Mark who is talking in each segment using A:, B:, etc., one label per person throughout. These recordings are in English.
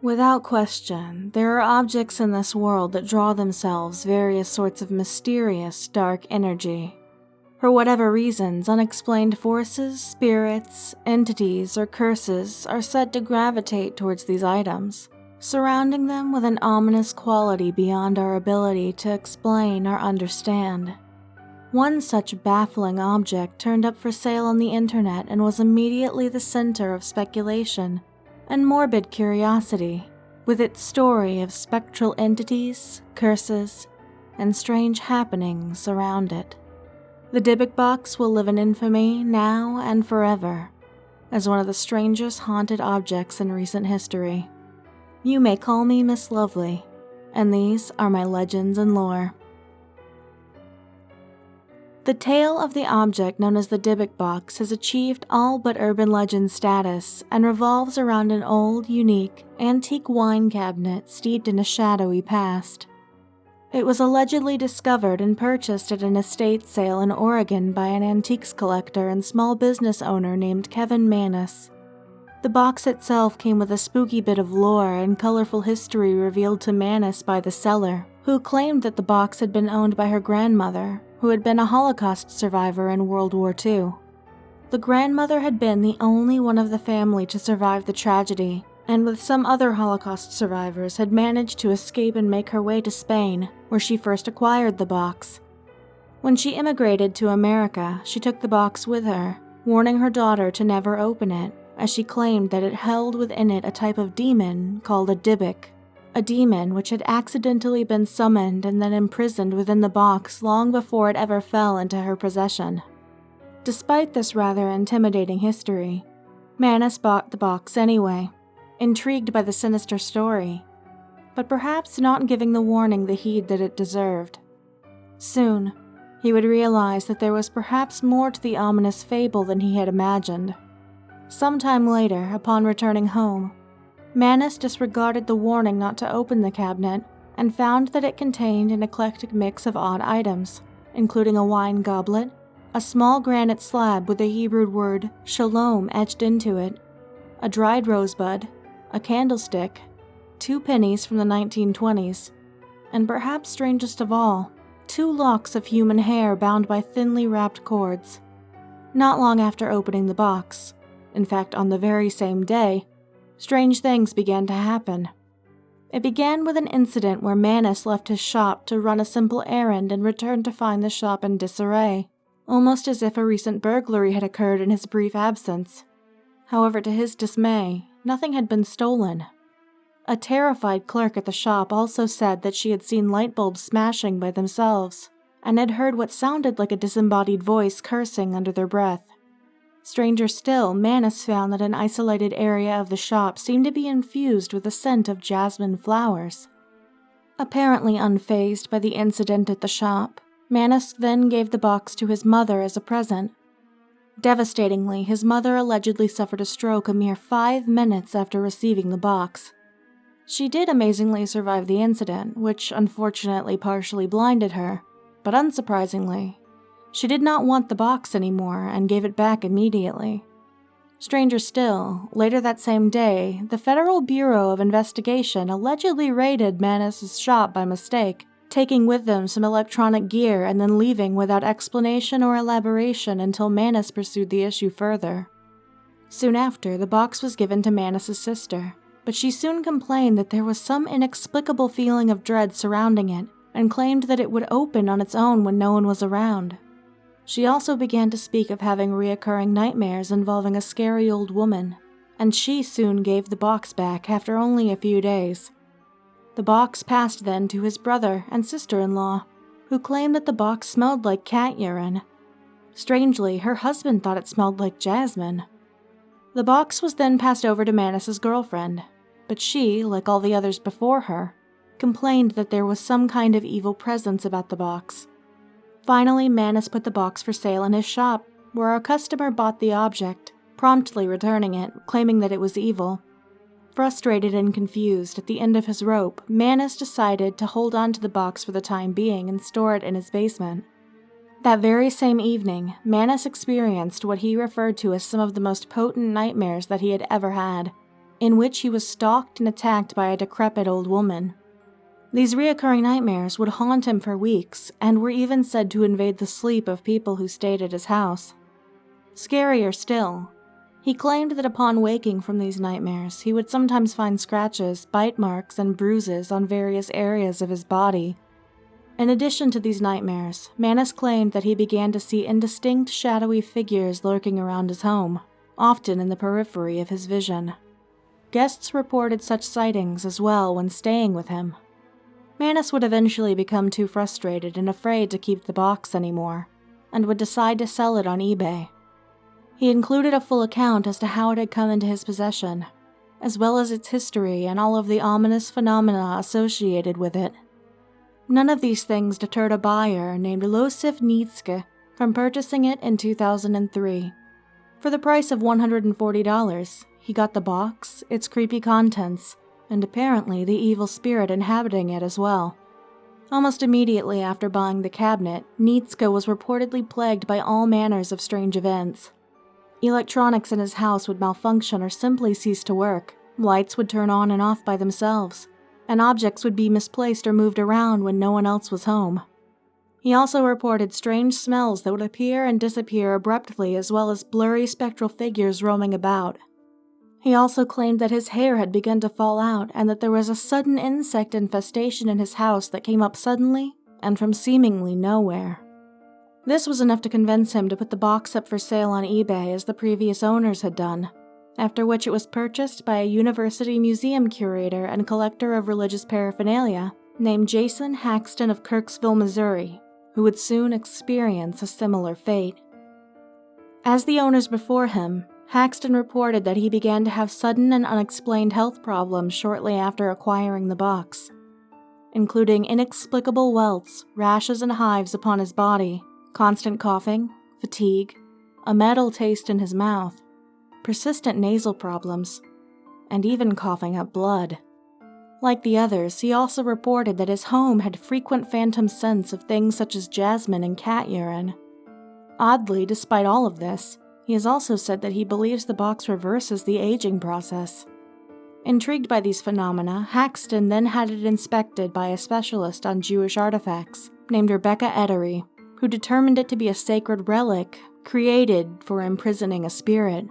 A: Without question, there are objects in this world that draw themselves various sorts of mysterious, dark energy. For whatever reasons, unexplained forces, spirits, entities, or curses are said to gravitate towards these items, surrounding them with an ominous quality beyond our ability to explain or understand. One such baffling object turned up for sale on the internet and was immediately the center of speculation and morbid curiosity, with its story of spectral entities, curses, and strange happenings around it. The Dybbuk box will live in infamy now and forever, as one of the strangest haunted objects in recent history. You may call me Miss Lovely, and these are my legends and lore. The tale of the object known as the Dybbuk box has achieved all but urban legend status and revolves around an old, unique, antique wine cabinet steeped in a shadowy past. It was allegedly discovered and purchased at an estate sale in Oregon by an antiques collector and small business owner named Kevin Mannis. The box itself came with a spooky bit of lore and colorful history revealed to Mannis by the seller, who claimed that the box had been owned by her grandmother, who had been a Holocaust survivor in World War II. The grandmother had been the only one of the family to survive the tragedy, and with some other Holocaust survivors had managed to escape and make her way to Spain, where she first acquired the box. When she immigrated to America, she took the box with her, warning her daughter to never open it, as she claimed that it held within it a type of demon called a Dybbuk, a demon which had accidentally been summoned and then imprisoned within the box long before it ever fell into her possession. Despite this rather intimidating history, Mannis bought the box anyway, intrigued by the sinister story, but perhaps not giving the warning the heed that it deserved. Soon, he would realize that there was perhaps more to the ominous fable than he had imagined. Sometime later, upon returning home, Mannis disregarded the warning not to open the cabinet and found that it contained an eclectic mix of odd items, including a wine goblet, a small granite slab with the Hebrew word shalom etched into it, a dried rosebud, a candlestick, 2 pennies from the 1920s, and perhaps strangest of all, 2 locks of human hair bound by thinly wrapped cords. Not long after opening the box, in fact on the very same day, strange things began to happen. It began with an incident where Mannis left his shop to run a simple errand and returned to find the shop in disarray, almost as if a recent burglary had occurred in his brief absence. However, to his dismay, nothing had been stolen. A terrified clerk at the shop also said that she had seen light bulbs smashing by themselves, and had heard what sounded like a disembodied voice cursing under their breath. Stranger still, Mannis found that an isolated area of the shop seemed to be infused with the scent of jasmine flowers. Apparently unfazed by the incident at the shop, Mannis then gave the box to his mother as a present. Devastatingly, his mother allegedly suffered a stroke a mere 5 minutes after receiving the box. She did amazingly survive the incident, which unfortunately partially blinded her, but unsurprisingly, she did not want the box anymore and gave it back immediately. Stranger still, later that same day, the Federal Bureau of Investigation allegedly raided Mannis's shop by mistake, taking with them some electronic gear and then leaving without explanation or elaboration until Mannis pursued the issue further. Soon after, the box was given to Mannis's sister, but she soon complained that there was some inexplicable feeling of dread surrounding it and claimed that it would open on its own when no one was around. She also began to speak of having reoccurring nightmares involving a scary old woman, and she soon gave the box back after only a few days. The box passed then to his brother and sister-in-law, who claimed that the box smelled like cat urine. Strangely, her husband thought it smelled like jasmine. The box was then passed over to Mannis's girlfriend, but she, like all the others before her, complained that there was some kind of evil presence about the box. Finally, Mannis put the box for sale in his shop, where a customer bought the object, promptly returning it, claiming that it was evil. Frustrated and confused, at the end of his rope, Mannis decided to hold on to the box for the time being and store it in his basement. That very same evening, Mannis experienced what he referred to as some of the most potent nightmares that he had ever had. in which he was stalked and attacked by a decrepit old woman. These reoccurring nightmares would haunt him for weeks and were even said to invade the sleep of people who stayed at his house. Scarier still, he claimed that upon waking from these nightmares, he would sometimes find scratches, bite marks, and bruises on various areas of his body. In addition to these nightmares, Manus claimed that he began to see indistinct, shadowy figures lurking around his home, often in the periphery of his vision. Guests reported such sightings as well when staying with him. Manus would eventually become too frustrated and afraid to keep the box anymore, and would decide to sell it on eBay. He included a full account as to how it had come into his possession, as well as its history and all of the ominous phenomena associated with it. None of these things deterred a buyer named Losif Nietzsche from purchasing it in 2003. For the price of $140, he got the box, its creepy contents, and apparently the evil spirit inhabiting it as well. Almost immediately after buying the cabinet, Nietzsche was reportedly plagued by all manners of strange events. Electronics in his house would malfunction or simply cease to work, lights would turn on and off by themselves, and objects would be misplaced or moved around when no one else was home. He also reported strange smells that would appear and disappear abruptly, as well as blurry spectral figures roaming about. He also claimed that his hair had begun to fall out and that there was a sudden insect infestation in his house that came up suddenly and from seemingly nowhere. This was enough to convince him to put the box up for sale on eBay as the previous owners had done, after which it was purchased by a university museum curator and collector of religious paraphernalia named Jason Haxton of Kirksville, Missouri, who would soon experience a similar fate. As the owners before him, Haxton reported that he began to have sudden and unexplained health problems shortly after acquiring the box, including inexplicable welts, rashes, and hives upon his body, constant coughing, fatigue, a metal taste in his mouth, persistent nasal problems, and even coughing up blood. Like the others, he also reported that his home had frequent phantom scents of things such as jasmine and cat urine. Oddly, despite all of this, he has also said that he believes the box reverses the aging process. Intrigued by these phenomena, Haxton then had it inspected by a specialist on Jewish artifacts named Rebecca Edery, who determined it to be a sacred relic created for imprisoning a spirit.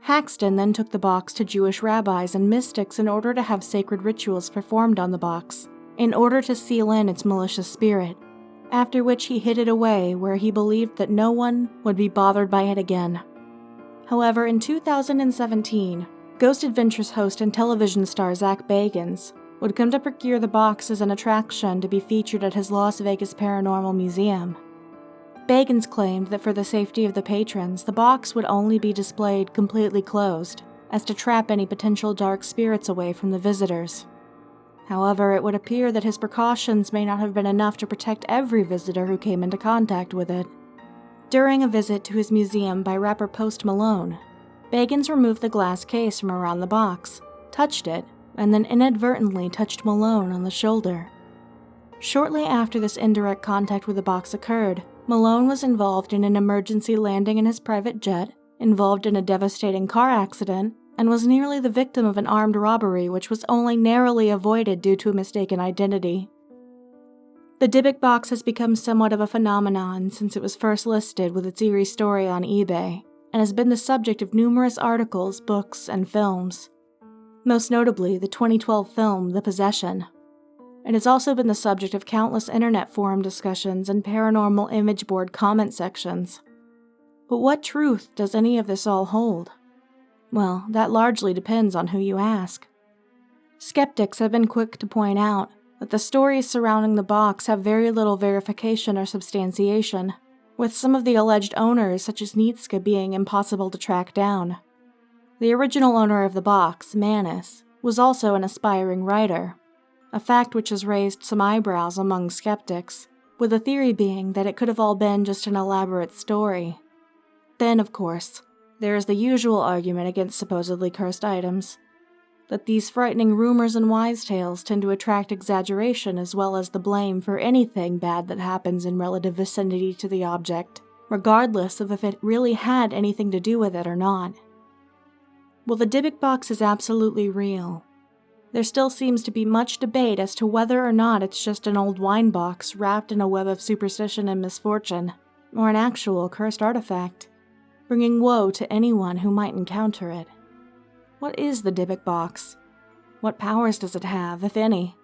A: Haxton then took the box to Jewish rabbis and mystics in order to have sacred rituals performed on the box, in order to seal in its malicious spirit, after which he hid it away where he believed that no one would be bothered by it again. However, in 2017, Ghost Adventures host and television star Zach Bagans would come to procure the box as an attraction to be featured at his Las Vegas Paranormal Museum. Bagans claimed that for the safety of the patrons, the box would only be displayed completely closed, as to trap any potential dark spirits away from the visitors. However, it would appear that his precautions may not have been enough to protect every visitor who came into contact with it. During a visit to his museum by rapper Post Malone, Bagans removed the glass case from around the box, touched it, and then inadvertently touched Malone on the shoulder. Shortly after this indirect contact with the box occurred, Malone was involved in an emergency landing in his private jet, involved in a devastating car accident, and was nearly the victim of an armed robbery which was only narrowly avoided due to a mistaken identity. The Dybbuk box has become somewhat of a phenomenon since it was first listed with its eerie story on eBay, and has been the subject of numerous articles, books, and films. Most notably, the 2012 film The Possession. It has also been the subject of countless internet forum discussions and paranormal image board comment sections. But what truth does any of this all hold? Well, that largely depends on who you ask. Skeptics have been quick to point out that the stories surrounding the box have very little verification or substantiation, with some of the alleged owners, such as Nietzsche, being impossible to track down. The original owner of the box, Manus, was also an aspiring writer, a fact which has raised some eyebrows among skeptics, with the theory being that it could have all been just an elaborate story. Then, of course, there is the usual argument against supposedly cursed items, that these frightening rumors and wise tales tend to attract exaggeration as well as the blame for anything bad that happens in relative vicinity to the object, regardless of if it really had anything to do with it or not. While the Dybbuk box is absolutely real, there still seems to be much debate as to whether or not it's just an old wine box wrapped in a web of superstition and misfortune, or an actual cursed artifact, bringing woe to anyone who might encounter it. What is the Dybbuk box? What powers does it have, if any?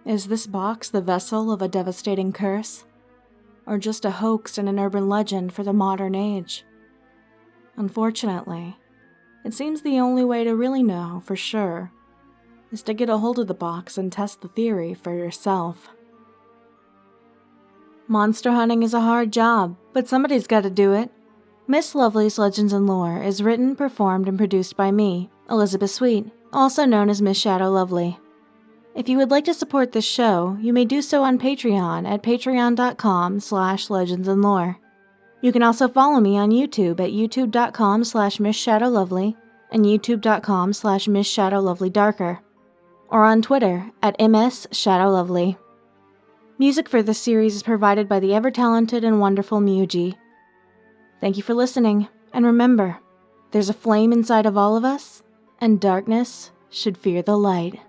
A: Is this box the vessel of a devastating curse? Or just a hoax and an urban legend for the modern age? Unfortunately, it seems the only way to really know for sure is to get a hold of the box and test the theory for yourself. Monster hunting is a hard job, but somebody's got to do it. Miss Lovely's Legends and Lore is written, performed, and produced by me, Elizabeth Sweet, also known as Miss Shadow Lovely. If you would like to support this show, you may do so on Patreon at patreon.com/legendsandlore. You can also follow me on YouTube at youtube.com/MissShadowLovely and youtube.com/MissShadowLovelyDarker, or on Twitter at MSShadowLovely. Music for this series is provided by the ever-talented and wonderful Muji. Thank you for listening, and remember, there's a flame inside of all of us, and darkness should fear the light.